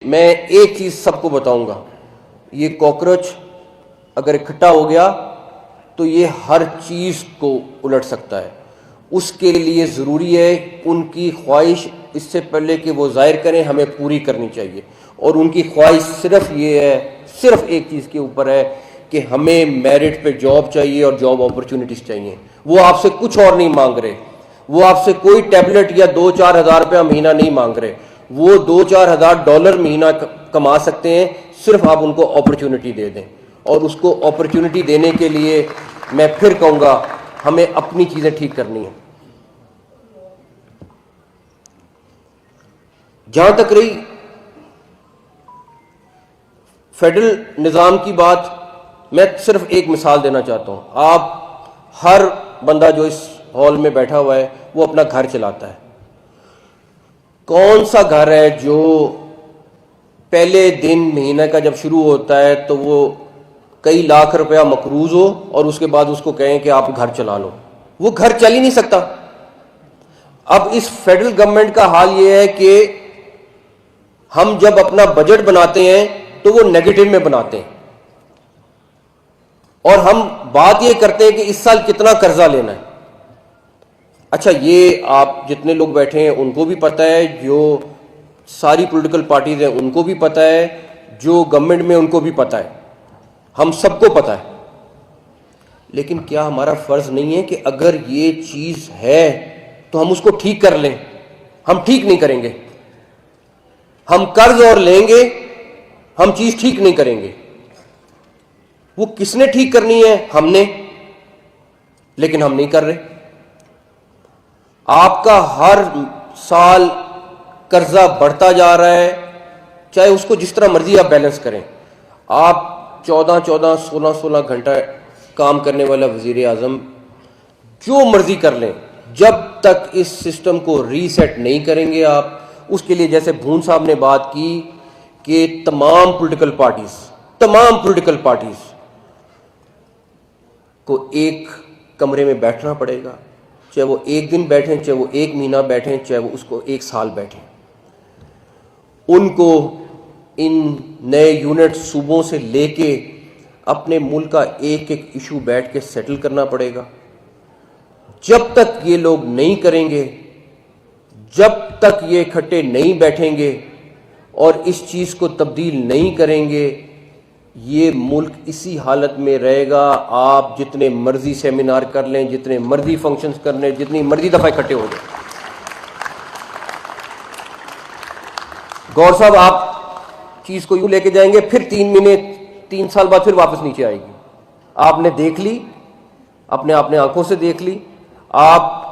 मैं एक चीज़ सबको बताऊंगा, ये कॉकरोच अगर इकट्ठा हो गया तो ये हर चीज़ को उलट सकता है। उसके लिए ज़रूरी है उनकी ख्वाहिश इससे पहले कि वो ज़ाहिर करें हमें पूरी करनी चाहिए, और उनकी ख्वाहिश सिर्फ ये है, सिर्फ एक चीज़ के ऊपर है कि हमें मेरिट पे जॉब चाहिए और जॉब अपॉर्चुनिटीज़ चाहिए। वो आपसे कुछ और नहीं मांग रहे, वो आपसे कोई टैबलेट या 2-4 हज़ार रुपया महीना नहीं मांग रहे, वो 2-4 हज़ार डॉलर महीना कमा सकते हैं, सिर्फ आप उनको अपॉर्चुनिटी दे दें। और उसको अपॉर्चुनिटी देने के लिए मैं फिर कहूँगा हमें अपनी चीज़ें ठीक करनी है। जहाँ तक रही फेडरल निज़ाम की बात, मैं सिर्फ एक मिसाल देना चाहता हूँ। आप हर बंदा जो इस हॉल में बैठा हुआ है वो अपना घर चलाता है। कौन सा घर है जो पहले दिन महीने का जब शुरू होता है तो वो कई लाख रुपया मकरूज हो और उसके बाद उसको कहें कि आप घर चला लो? वो घर चल ही नहीं सकता। अब इस फेडरल गवर्नमेंट का हाल ये है कि हम जब अपना बजट बनाते हैं तो वो नेगेटिव में बनाते हैं, और हम बात ये करते हैं कि इस साल कितना कर्जा लेना है। अच्छा, ये आप जितने लोग बैठे हैं उनको भी पता है, जो सारी पॉलिटिकल पार्टीज हैं उनको भी पता है, जो गवर्नमेंट में उनको भी पता है, हम सबको पता है। लेकिन क्या हमारा फर्ज नहीं है कि अगर ये चीज है तो हम उसको ठीक कर लें? हम ठीक नहीं करेंगे, हम कर्ज और लेंगे, हम चीज ठीक नहीं करेंगे। वो किसने ठीक करनी है? हमने, लेकिन हम नहीं कर रहे। आपका हर साल कर्जा बढ़ता जा रहा है, चाहे उसको जिस तरह मर्जी आप बैलेंस करें। आप 14-14, 16-16 घंटा काम करने वाला वजीर आजम जो मर्जी कर लें, जब तक इस सिस्टम को रीसेट नहीं करेंगे आप, उसके लिए जैसे भून साहब ने बात की कि तमाम पॉलिटिकल पार्टीज को एक कमरे में बैठना पड़ेगा, चाहे वो एक दिन बैठें, चाहे वो एक महीना बैठें, चाहे वो उसको एक साल बैठें। उनको इन नए यूनिट सूबों से लेके अपने मुल्क का एक एक इशू बैठ के सेटल करना पड़ेगा। जब तक ये लोग नहीं करेंगे, जब तक ये इकट्ठे नहीं बैठेंगे और इस चीज़ को तब्दील नहीं करेंगे, ये मुल्क इसी हालत में रहेगा। आप जितने मर्जी सेमिनार कर लें, जितने मर्जी फंक्शंस कर लें, जितनी मर्जी दफ़ा इकट्ठे हो जाए। गौर साहब, आप चीज़ को यूँ लेके जाएंगे, फिर 3 महीने 3 साल बाद फिर वापस नीचे आएगी। आपने देख ली, अपने आंखों से देख ली। आप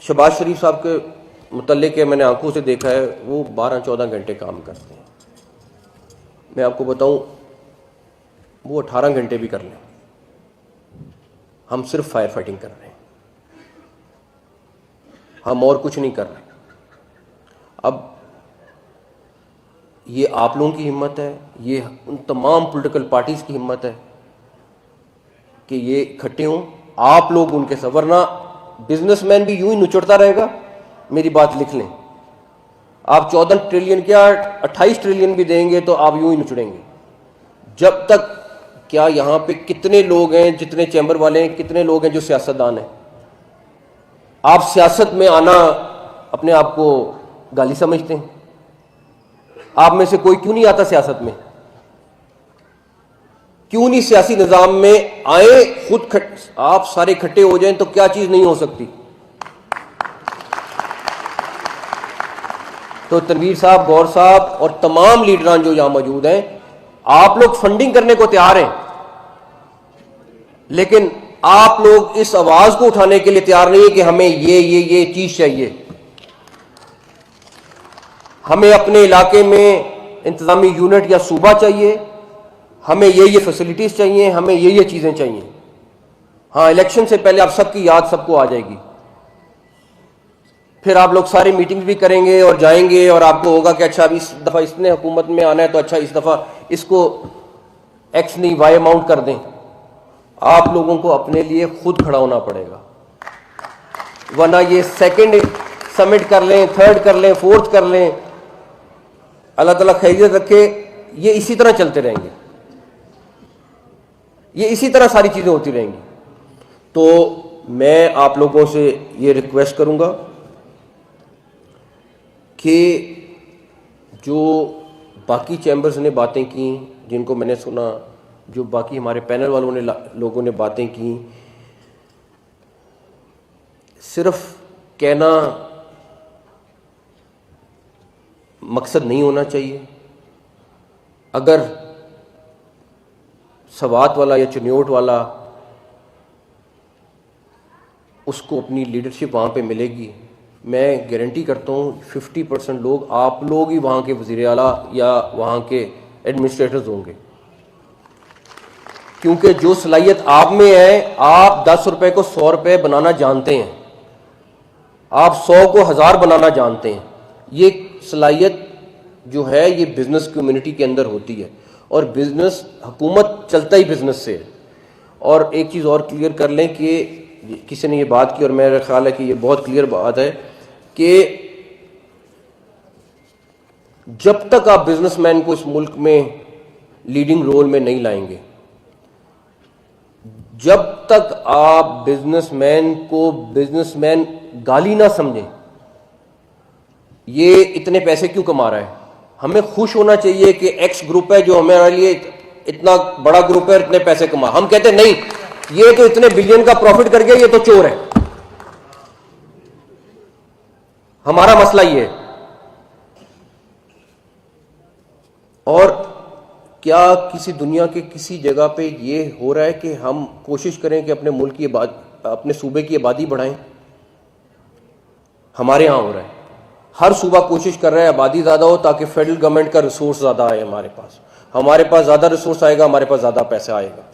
शहबाज शरीफ साहब के मुतल्लिक के मैंने आंखों से देखा है, वो 12-14 घंटे काम करते हैं। मैं आपको बताऊं, वो 18 घंटे भी कर लें। हम सिर्फ फायर फाइटिंग कर रहे हैं, हम और कुछ नहीं कर रहे। अब ये आप लोगों की हिम्मत है, ये उन तमाम पॉलिटिकल पार्टीज की हिम्मत है कि ये इकट्ठे हों, आप लोग उनके साथ। वरना बिजनेसमैन भी यूं ही नुचड़ता रहेगा। मेरी बात लिख लें, आप 14 ट्रिलियन क्या 28 ट्रिलियन भी देंगे तो आप यूं ही नुचड़ेंगे। जब तक, क्या यहां पे कितने लोग हैं, जितने चैम्बर वाले हैं, कितने लोग हैं जो सियासतदान हैं? आप सियासत में आना अपने आप को गाली समझते हैं? आप में से कोई क्यों नहीं आता सियासत में? क्यों नहीं सियासी निजाम में आए? खुद आप सारे इकट्ठे हो जाएं तो क्या चीज नहीं हो सकती? तो तनवीर साहब, गौर साहब और तमाम लीडरान जो यहां मौजूद हैं, आप लोग फंडिंग करने को तैयार हैं, लेकिन आप लोग इस आवाज को उठाने के लिए तैयार नहीं है कि हमें ये चीज चाहिए। हमें अपने इलाके में इंतजामी यूनिट या सूबा चाहिए, हमें ये फैसिलिटीज चाहिए, हमें ये चीजें चाहिए। हाँ, इलेक्शन से पहले आप सबकी याद सबको आ जाएगी। फिर आप लोग सारी मीटिंग भी करेंगे और जाएंगे और आपको होगा कि अच्छा, अब इस दफ़ा इसने हुकूमत में आना है तो अच्छा इस दफ़ा इसको एक्स नहीं वाई अमाउंट कर दें। आप लोगों को अपने लिए खुद खड़ा होना पड़ेगा, वरना ये सेकंड समिट कर लें, थर्ड कर लें, फोर्थ कर लें, अल्लाह ताला खैरियत रखे, ये इसी तरह चलते रहेंगे, ये इसी तरह सारी चीज़ें होती रहेंगी। तो मैं आप लोगों से ये रिक्वेस्ट करूँगा कि जो बाकी चैम्बर्स ने बातें की, जिनको मैंने सुना, जो बाकी हमारे पैनल वालों ने लोगों ने बातें की, सिर्फ कहना मकसद नहीं होना चाहिए। अगर सवात वाला या चुनियोट वाला उसको अपनी लीडरशिप वहाँ पे मिलेगी, मैं गारंटी करता हूँ 50% लोग आप लोग ही वहाँ के वज़ीर आला या वहाँ के एडमिनिस्ट्रेटर्स होंगे, क्योंकि जो सलाहियत आप में है, आप 10 रुपए को 100 रुपए बनाना जानते हैं, आप 100 को 1000 बनाना जानते हैं। ये सलाहियत जो है ये बिज़नेस कम्युनिटी के अंदर होती है, और बिज़नेस, हुकूमत चलता ही बिज़नेस से है। और एक चीज़ और क्लियर कर लें कि किसी ने ये बात की और मेरा ख्याल है कि ये बहुत क्लियर बात है कि जब तक आप बिजनेसमैन को इस मुल्क में लीडिंग रोल में नहीं लाएंगे, जब तक आप बिजनेसमैन को बिजनेसमैन गाली ना समझें, ये इतने पैसे क्यों कमा रहा है, हमें खुश होना चाहिए कि एक्स ग्रुप है जो हमारे लिए इतना बड़ा ग्रुप है, इतने पैसे कमा, हम कहते नहीं ये तो इतने बिलियन का प्रॉफिट कर गया, ये तो चोर है। हमारा मसला ये है। और क्या किसी दुनिया के किसी जगह पे ये हो रहा है कि हम कोशिश करें कि अपने मुल्क की अपने सूबे की आबादी बढ़ाएं? हमारे यहां हो रहा है, हर सूबा कोशिश कर रहा है आबादी ज़्यादा हो ताकि फेडरल गवर्नमेंट का रिसोर्स ज़्यादा आए हमारे पास ज़्यादा रिसोर्स आएगा, हमारे पास ज़्यादा पैसा आएगा।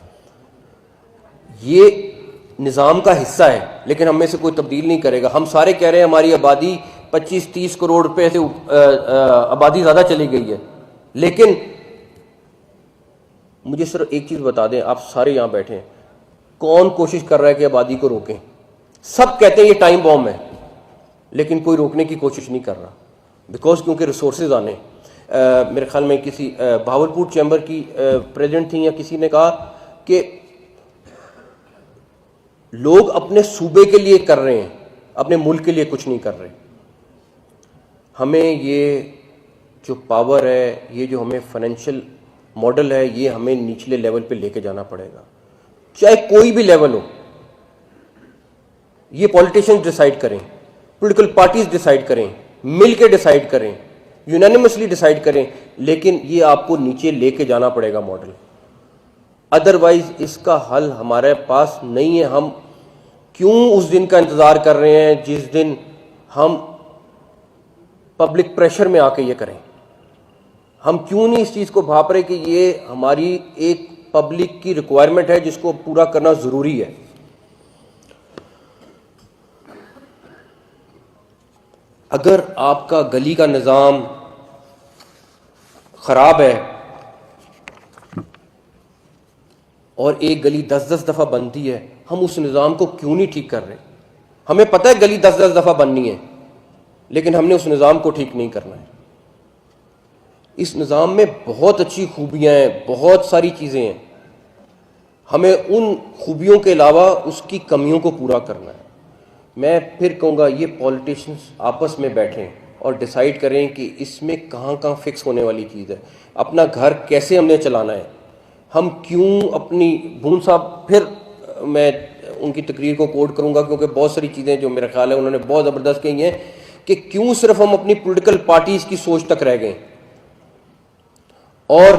ये निज़ाम का हिस्सा है, लेकिन हम में से कोई तब्दील नहीं करेगा। हम सारे कह रहे हैं हमारी आबादी 25-30 करोड़ रुपए से आबादी ज़्यादा चली गई है, लेकिन मुझे सिर्फ एक चीज़ बता दें, आप सारे यहाँ बैठे हैं, कौन कोशिश कर रहा है कि आबादी को रोकें? सब कहते हैं ये टाइम बॉम्ब है, लेकिन कोई रोकने की कोशिश नहीं कर रहा, बिकॉज क्योंकि रिसोर्सेज आने। मेरे ख्याल में किसी भावलपुर चैम्बर की प्रेसिडेंट थी या किसी ने कहा कि लोग अपने सूबे के लिए कर रहे हैं, अपने मुल्क के लिए कुछ नहीं कर रहे। हमें ये जो पावर है, ये जो हमें फाइनेंशियल मॉडल है, ये हमें निचले लेवल पे लेके जाना पड़ेगा, चाहे कोई भी लेवल हो। ये पॉलिटिशियंस डिसाइड करें, पॉलिटिकल पार्टीज डिसाइड करें, मिल के डिसाइड करें, यूनानिमसली डिसाइड करें, लेकिन ये आपको नीचे लेके जाना पड़ेगा मॉडल, अदरवाइज इसका हल हमारे पास नहीं है। हम क्यों उस दिन का इंतज़ार कर रहे हैं जिस दिन हम पब्लिक प्रेशर में आके ये करें? हम क्यों नहीं इस चीज़ को भाप रहे कि ये हमारी एक पब्लिक की रिक्वायरमेंट है जिसको पूरा करना ज़रूरी है। अगर आपका गली का निज़ाम ख़राब है और एक गली 10-10 दफ़ा बनती है, हम उस निज़ाम को क्यों नहीं ठीक कर रहे? हमें पता है गली 10-10 दफ़ा बननी है, लेकिन हमने उस निज़ाम को ठीक नहीं करना है। इस निज़ाम में बहुत अच्छी खूबियाँ हैं, बहुत सारी चीज़ें हैं, हमें उन खूबियों के अलावा उसकी कमियों को पूरा करना है। मैं फिर कहूँगा ये पॉलिटिशियंस आपस में बैठें और डिसाइड करें कि इसमें कहाँ कहाँ फिक्स होने वाली चीज़ है, अपना घर कैसे हमने चलाना है। हम क्यों अपनी भून साहब, फिर मैं उनकी तकरीर को कोट करूँगा क्योंकि बहुत सारी चीज़ें जो मेरा ख्याल है उन्होंने बहुत ज़बरदस्त कही हैं कि क्यों सिर्फ हम अपनी पॉलिटिकल पार्टीज़ की सोच तक रह गए। और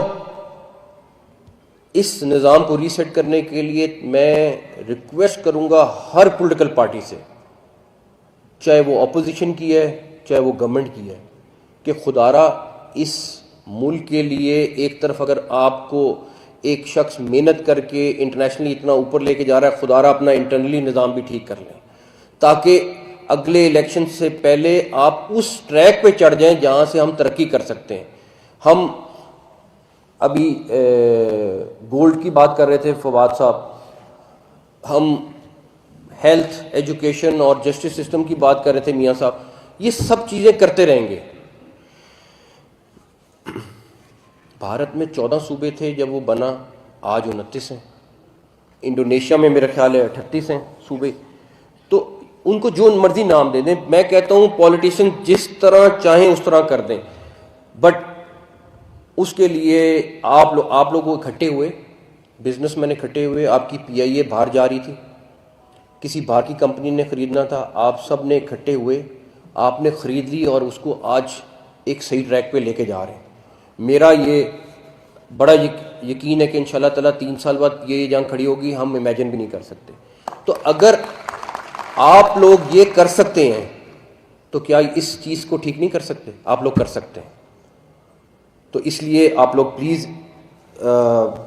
इस निज़ाम को रीसेट करने के लिए मैं रिक्वेस्ट करूँगा हर पॉलिटिकल पार्टी से, चाहे वो अपोजिशन की है चाहे वो गवर्नमेंट की है, कि खुदारा इस मुल्क के लिए एक तरफ अगर आपको एक शख्स मेहनत करके इंटरनेशनली इतना ऊपर लेके जा रहा है, खुदारा अपना इंटरनली निज़ाम भी ठीक कर लें, ताकि अगले इलेक्शन से पहले आप उस ट्रैक पे चढ़ जाएं जहाँ से हम तरक्की कर सकते हैं। हम अभी गोल्ड की बात कर रहे थे फवाद साहब, हम हेल्थ, एजुकेशन और जस्टिस सिस्टम की बात कर रहे थे मियाँ साहब, ये सब चीज़ें करते रहेंगे। भारत में 14 सूबे थे जब वो बना, आज 29 हैं। इंडोनेशिया में मेरा ख्याल है 38 हैं सूबे। तो उनको जो मर्जी नाम दे दें। मैं कहता हूँ पॉलिटिशियन जिस तरह चाहें उस तरह कर दें, बट उसके लिए आप लोग इकट्ठे हुए, बिजनेसमैन इकट्ठे हुए, आपकी पीआईए बाहर जा रही थी, किसी बाहर की कंपनी ने ख़रीदना था, आप सब ने इकट्ठे हुए, आपने ख़रीद ली और उसको आज एक सही ट्रैक पे लेके जा रहे हैं। मेरा ये बड़ा यकीन है कि इंशाल्लाह ताला 3 साल बाद ये जंग खड़ी होगी, हम इमेजिन भी नहीं कर सकते। तो अगर आप लोग ये कर सकते हैं तो क्या इस चीज़ को ठीक नहीं कर सकते? आप लोग कर सकते हैं। तो इसलिए आप लोग प्लीज़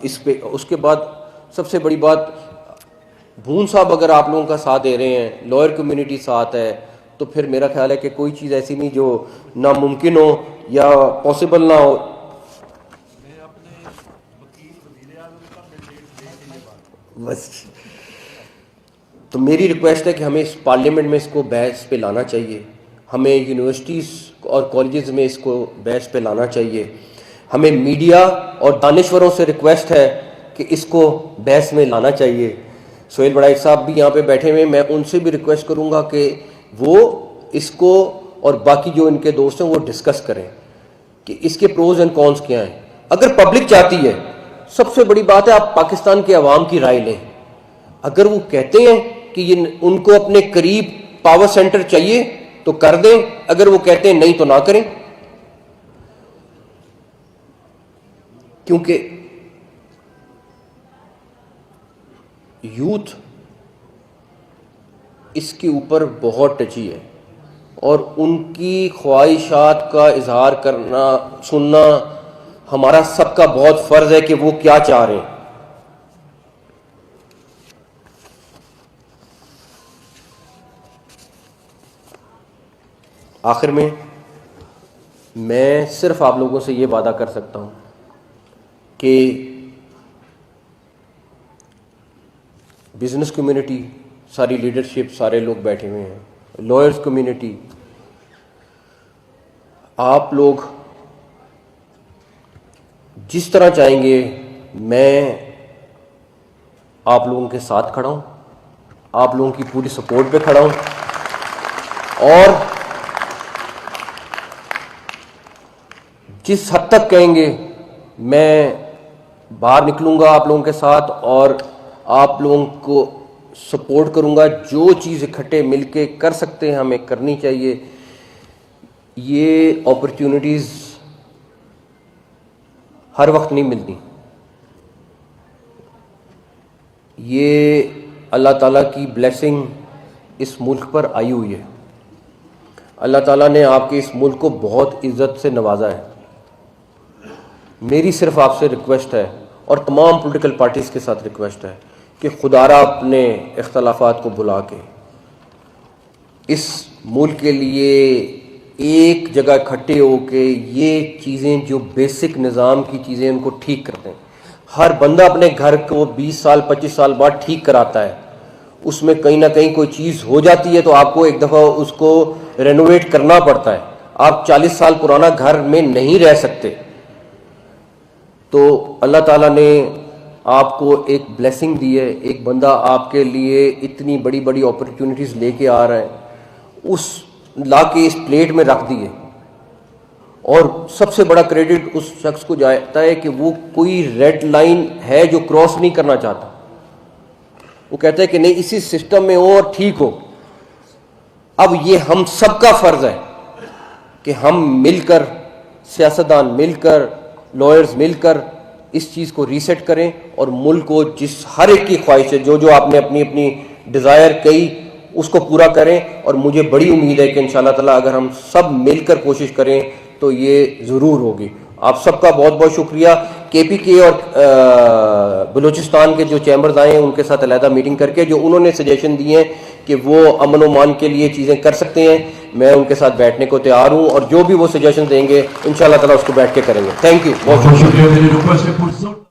इस पे, उसके बाद सबसे बड़ी बात, भून साहब अगर आप लोगों का साथ दे रहे हैं, लॉयर कम्युनिटी साथ है, तो फिर मेरा ख्याल है कि कोई चीज़ ऐसी नहीं जो नामुमकिन हो या पॉसिबल ना हो। बस तो मेरी रिक्वेस्ट है कि हमें इस पार्लियामेंट में इसको बहस पे लाना चाहिए, हमें यूनिवर्सिटीज़ और कॉलेजेस में इसको बहस पे लाना चाहिए, हमें मीडिया और दानिश्वरों से रिक्वेस्ट है कि इसको बहस में लाना चाहिए। सोहेल बड़ाई साहब भी यहाँ पे बैठे हुए, मैं उनसे भी रिक्वेस्ट करूँगा कि वो इसको और बाकी जो इनके दोस्त हैं वो डिस्कस करें कि इसके प्रोज एंड कॉन्स क्या हैं। अगर पब्लिक चाहती है, सबसे बड़ी बात है आप पाकिस्तान के अवाम की राय लें। अगर वो कहते हैं कि ये उनको अपने करीब पावर सेंटर चाहिए तो कर दें, अगर वो कहते हैं नहीं तो ना करें, क्योंकि यूथ इसके ऊपर बहुत टची है और उनकी ख्वाहिशात का इजहार करना, सुनना हमारा सबका बहुत फ़र्ज़ है कि वो क्या चाह रहे हैं। आखिर में मैं सिर्फ आप लोगों से ये वादा कर सकता हूँ कि बिजनेस कम्युनिटी, सारी लीडरशिप, सारे लोग बैठे हुए हैं, लॉयर्स कम्युनिटी, आप लोग जिस तरह चाहेंगे मैं आप लोगों के साथ खड़ा हूँ, आप लोगों की पूरी सपोर्ट पे खड़ा हूँ और जिस हद तक कहेंगे मैं बाहर निकलूँगा आप लोगों के साथ और आप लोगों को सपोर्ट करूँगा। जो चीज़ इकट्ठे मिलके कर सकते हैं हमें करनी चाहिए। ये अपॉर्चुनिटीज़ हर वक्त नहीं मिलती, ये अल्लाह ताला की ब्लेसिंग इस मुल्क पर आई हुई है। अल्लाह ताला ने आपके इस मुल्क को बहुत इज़्ज़त से नवाजा है। मेरी सिर्फ आपसे रिक्वेस्ट है और तमाम पॉलिटिकल पार्टीज़ के साथ रिक्वेस्ट है कि खुदारा अपने इख्तलाफात को भुला के इस मुल्क के लिए एक जगह इकट्ठे होके ये चीज़ें, जो बेसिक निज़ाम की चीज़ें, उनको ठीक करते हैं। हर बंदा अपने घर को 20 साल 25 साल बाद ठीक कराता है, उसमें कहीं ना कहीं कोई चीज़ हो जाती है तो आपको एक दफ़ा उसको रेनोवेट करना पड़ता है। आप 40 साल पुराना घर में नहीं रह सकते। तो अल्लाह ताला ने आपको एक ब्लेसिंग दी है, एक बंदा आपके लिए इतनी बड़ी बड़ी अपॉर्चुनिटीज़ लेके आ रहा है, उस ला के इस प्लेट में रख दिए। और सबसे बड़ा क्रेडिट उस शख्स को जाता है कि वो कोई रेड लाइन है जो क्रॉस नहीं करना चाहता। वो कहता है कि नहीं, इसी सिस्टम में हो और ठीक हो। अब ये हम सबका फ़र्ज़ है कि हम मिलकर, सियासतदान मिलकर, लॉयर्स मिलकर इस चीज़ को रीसेट करें और मुल्क को, जिस हर एक की ख्वाहिश है, जो जो आपने अपनी अपनी डिज़ायर कही, उसको पूरा करें। और मुझे बड़ी उम्मीद है कि इंशाअल्लाह ताला अगर हम सब मिलकर कोशिश करें तो ये ज़रूर होगी। आप सबका बहुत बहुत शुक्रिया। KPK और बलूचिस्तान के जो चैम्बर्स आए हैं उनके साथ अलहदा मीटिंग करके जो उन्होंने सजेशन दिए हैं कि वो अमन मान के लिए चीज़ें कर सकते हैं, मैं उनके साथ बैठने को तैयार हूँ और जो भी वो सजेशन देंगे इंशाअल्लाह ताला उसको बैठ के करेंगे। थैंक यू, बहुत शुक्रिया।